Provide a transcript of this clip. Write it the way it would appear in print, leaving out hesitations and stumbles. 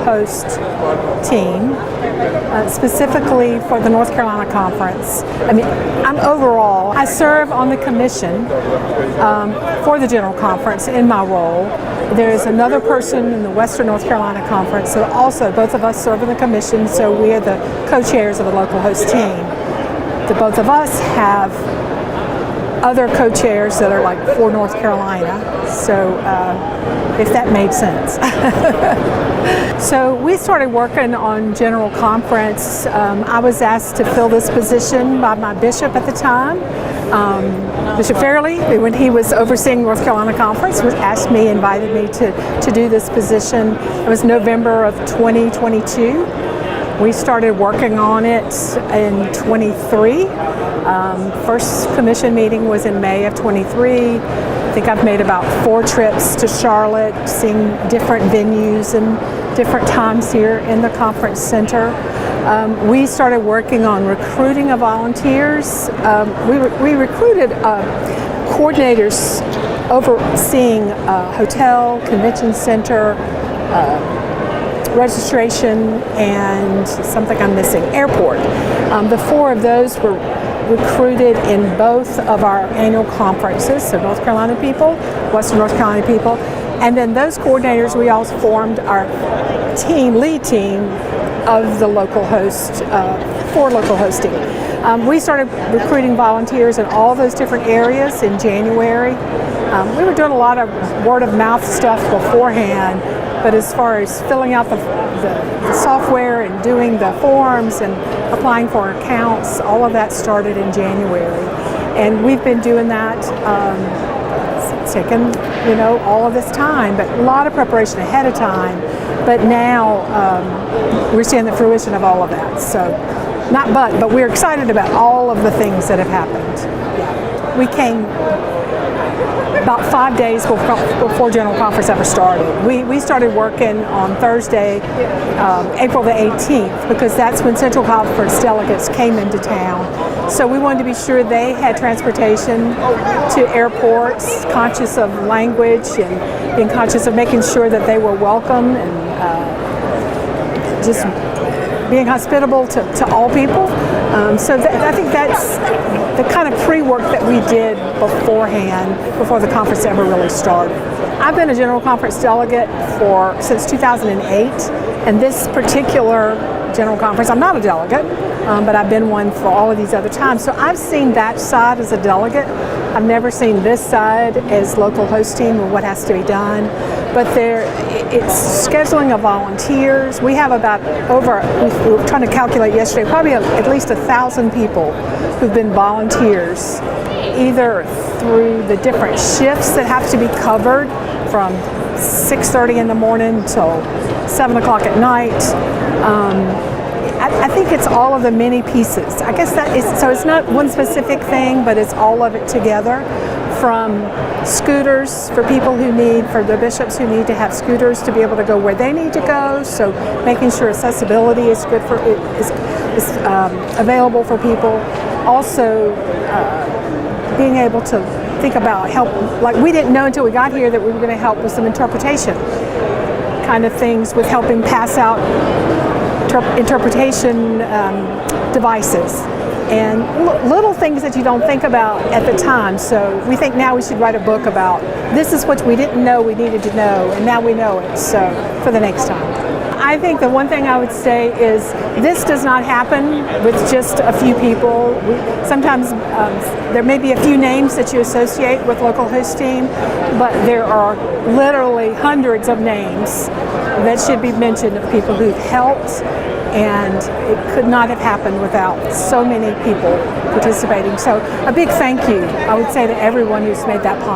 host team, specifically for the North Carolina Conference. I serve on the commission for the General Conference in my role. There's another person in the Western North Carolina Conference, so also both of us serve in the commission, so we are the co-chairs of the local host team. The both of us have other co-chairs that are like for North Carolina, so if that made sense. So we started working on General Conference. I was asked to fill this position by my bishop at the time. Bishop Fairley, when he was overseeing North Carolina Conference, invited me to do this position. It was November of 2022. We started working on it in 23. First commission meeting was in May of 23. I think I've made about 4 trips to Charlotte, seeing different venues and different times here in the conference center. We started working on recruiting of volunteers. We recruited coordinators overseeing hotel, convention center, registration, and something I'm missing, airport. The 4 of those were recruited in both of our annual conferences, so North Carolina people, Western North Carolina people, and then those coordinators, we also formed our lead team of the local host, for local hosting. We started recruiting volunteers in all those different areas in January. We were doing a lot of word of mouth stuff beforehand, but as far as filling out the software and doing the forms and applying for accounts, all of that started in January. And we've been doing that, it's taken, all of this time, but a lot of preparation ahead of time. But now we're seeing the fruition of all of that. So, but we're excited about all of the things that have happened. Yeah. We came about 5 days before General Conference ever started. We started working on Thursday, April the 18th, because that's when Central Conference delegates came into town. So we wanted to be sure they had transportation to airports, conscious of language and being conscious of making sure that they were welcome and just being hospitable to all people. So I think that's the kind of pre-work that we did beforehand, before the conference ever really started. I've been a General Conference delegate since 2008, and this particular General Conference, I'm not a delegate, but I've been one for all of these other times. So I've seen that side as a delegate. I've never seen this side as local host team or what has to be done. But it's scheduling of volunteers. We have we were trying to calculate yesterday, probably at least 1,000 people who've been volunteers, either through the different shifts that have to be covered from 6:30 in the morning till 7 o'clock at night. I think it's all of the many pieces. I guess so it's not one specific thing, but it's all of it together. From scooters for people for the bishops who need to have scooters to be able to go where they need to go. So making sure accessibility is good is available for people. Also being able to think about help. Like, we didn't know until we got here that we were going to help with some interpretation kind of things, with helping pass out interpretation devices and little things that you don't think about at the time. So we think now we should write a book about this is what we didn't know we needed to know, and now we know it, so for the next time. I think the one thing I would say is this does not happen with just a few people. Sometimes there may be a few names that you associate with local host team, but there are literally hundreds of names that should be mentioned of people who've helped, and it could not have happened without so many people participating. So a big thank you, I would say, to everyone who's made that possible.